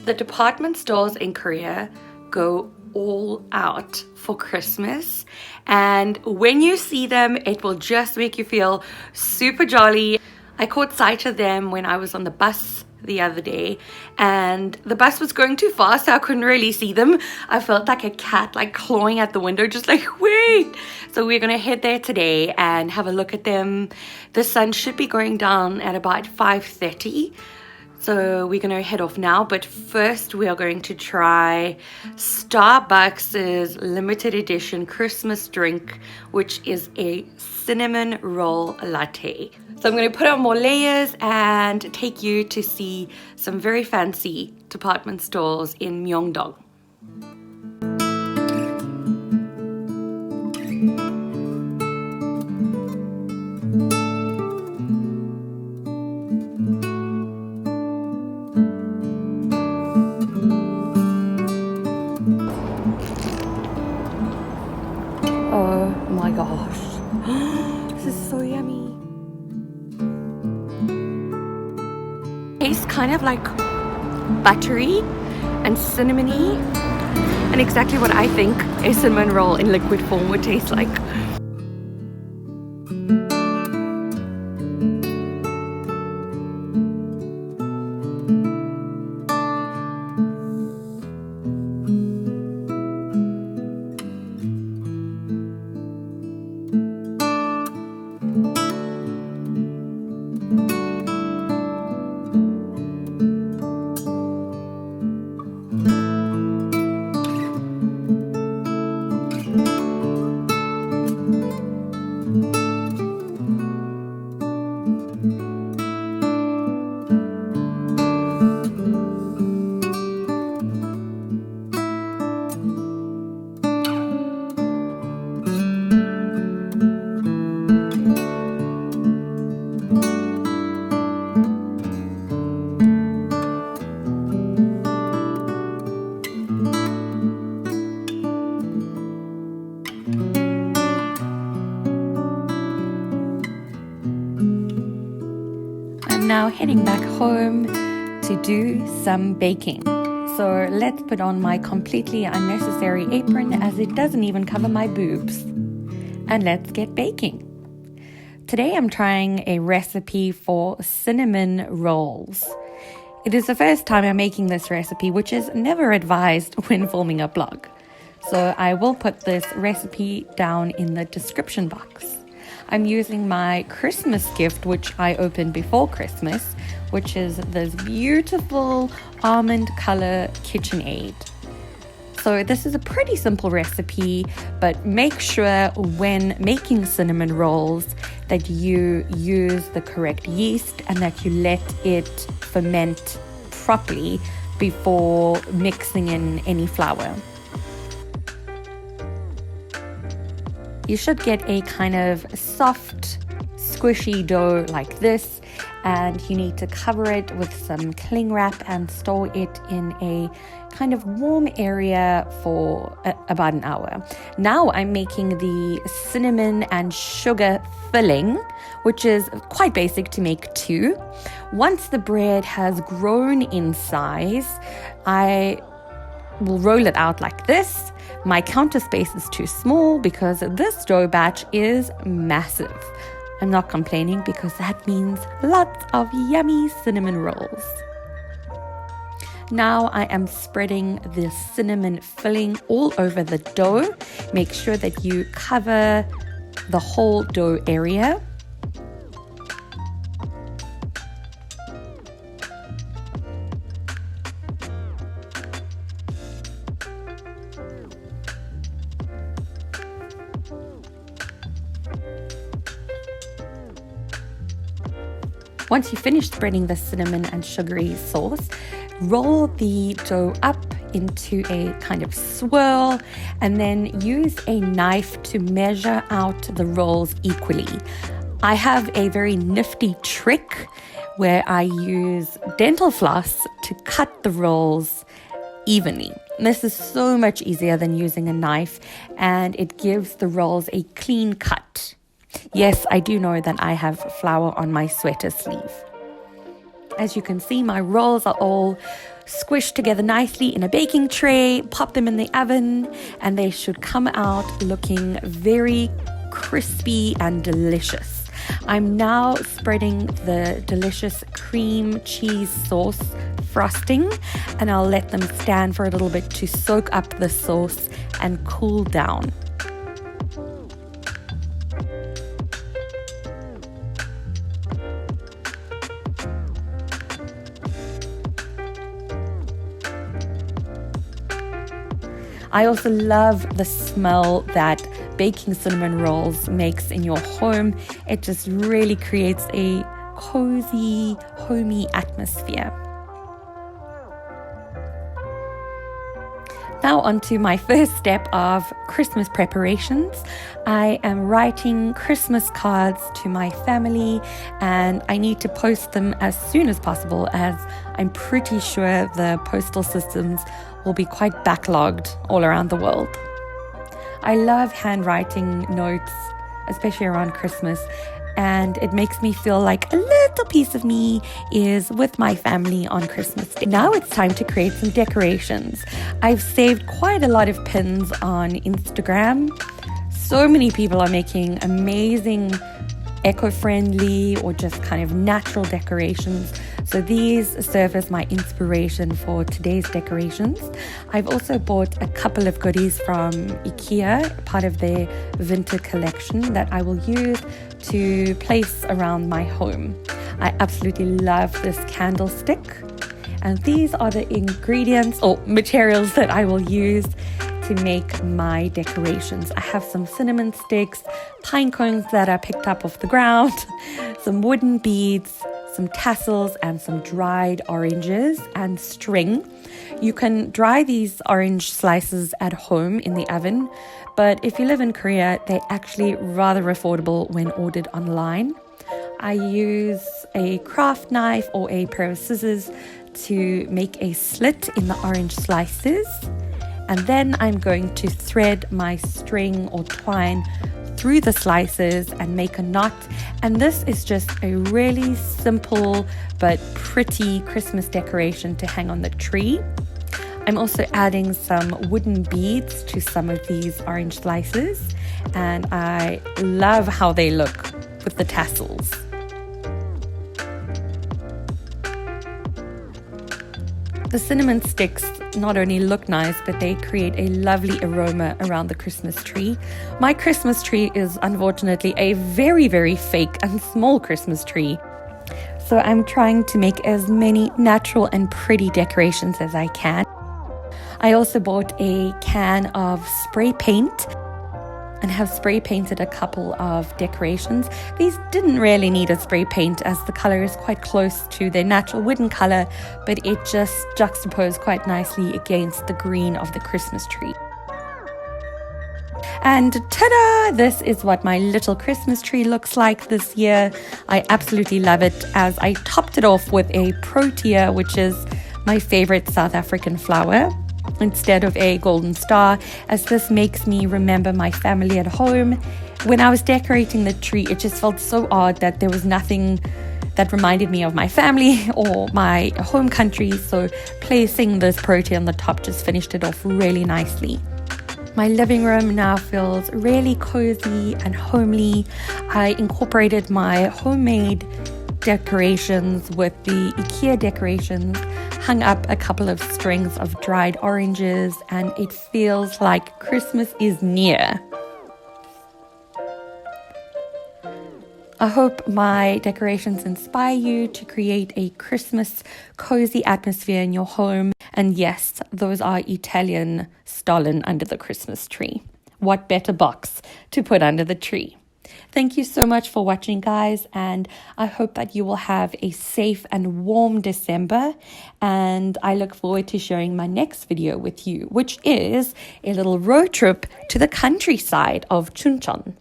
The department stores in Korea go all out for Christmas, and when you see them, it will just make you feel super jolly. I caught sight of them when I was on the bus the other day, and the bus was going too fast, so I couldn't really see them. I felt like a cat like clawing at the window, just like, wait. So we're gonna head there today and have a look at them. The sun should be going down at about 5:30, so we're gonna head off now. But first we are going to try Starbucks' limited edition Christmas drink, which is a cinnamon roll latte. So I'm going to put on more layers and take you to see some very fancy department stores in Myeongdong. Oh my gosh, this is so yummy. Tastes kind of like buttery and cinnamony, and exactly what I think a cinnamon roll in liquid form would taste like. Now heading back home to do some baking. So let's put on my completely unnecessary apron as it doesn't even cover my boobs. And let's get baking. Today I'm trying a recipe for cinnamon rolls. It is the first time I'm making this recipe, which is never advised when filming a vlog. So I will put this recipe down in the description box. I'm using my Christmas gift, which I opened before Christmas, which is this beautiful almond color KitchenAid. So this is a pretty simple recipe, but make sure when making cinnamon rolls that you use the correct yeast and that you let it ferment properly before mixing in any flour. You should get a kind of soft, squishy dough like this, and you need to cover it with some cling wrap and store it in a kind of warm area for about an hour. Now I'm making the cinnamon and sugar filling, which is quite basic to make too. Once the bread has grown in size, I will roll it out like this. My counter space is too small because this dough batch is massive. I'm not complaining because that means lots of yummy cinnamon rolls. Now I am spreading the cinnamon filling all over the dough. Make sure that you cover the whole dough area. Once you finish spreading the cinnamon and sugary sauce, roll the dough up into a kind of swirl and then use a knife to measure out the rolls equally. I have a very nifty trick where I use dental floss to cut the rolls evenly. This is so much easier than using a knife, and it gives the rolls a clean cut. Yes, I do know that I have flour on my sweater sleeve. As you can see, my rolls are all squished together nicely in a baking tray, pop them in the oven, and they should come out looking very crispy and delicious. I'm now spreading the delicious cream cheese sauce frosting, and I'll let them stand for a little bit to soak up the sauce and cool down. I also love the smell that baking cinnamon rolls makes in your home. It just really creates a cozy, homey atmosphere. Now on to my first step of Christmas preparations. I am writing Christmas cards to my family, and I need to post them as soon as possible, as I'm pretty sure the postal systems will be quite backlogged all around the world. I love handwriting notes, especially around Christmas, and it makes me feel like a little piece of me is with my family on Christmas Day. Now it's time to create some decorations. I've saved quite a lot of pins on Instagram. So many people are making amazing eco-friendly or just kind of natural decorations. So these serve as my inspiration for today's decorations. I've also bought a couple of goodies from IKEA, part of their winter collection, that I will use to place around my home. I absolutely love this candlestick, and these are the ingredients or materials that I will use to make my decorations. I have some cinnamon sticks, pine cones that I picked up off the ground, some wooden beads, some tassels, and some dried oranges and string. You can dry these orange slices at home in the oven, but if you live in Korea, they're actually rather affordable when ordered online. I use a craft knife or a pair of scissors to make a slit in the orange slices, and then I'm going to thread my string or twine through the slices and make a knot. And this is just a really simple but pretty Christmas decoration to hang on the tree. I'm also adding some wooden beads to some of these orange slices, and I love how they look with the tassels. The cinnamon sticks not only look nice, but they create a lovely aroma around the Christmas tree. My Christmas tree is unfortunately a very, very fake and small Christmas tree. So I'm trying to make as many natural and pretty decorations as I can. I also bought a can of spray paint and have spray painted a couple of decorations. These didn't really need a spray paint as the color is quite close to their natural wooden color, but it just juxtaposed quite nicely against the green of the Christmas tree. And ta-da! This is what my little Christmas tree looks like this year. I absolutely love it, as I topped it off with a protea, which is my favorite South African flower, instead of a golden star, as this makes me remember my family at home. When I was decorating the tree, it just felt so odd that there was nothing that reminded me of my family or my home country, so placing this protea on the top just finished it off really nicely. My living room now feels really cozy and homely. I incorporated my homemade decorations with the IKEA decorations, hung up a couple of strings of dried oranges, and it feels like Christmas is near. I hope my decorations inspire you to create a Christmas cozy atmosphere in your home. And yes, those are Italian stollen under the Christmas tree. What better box to put under the tree? Thank you so much for watching, guys, and I hope that you will have a safe and warm December, and I look forward to sharing my next video with you, which is a little road trip to the countryside of Chuncheon.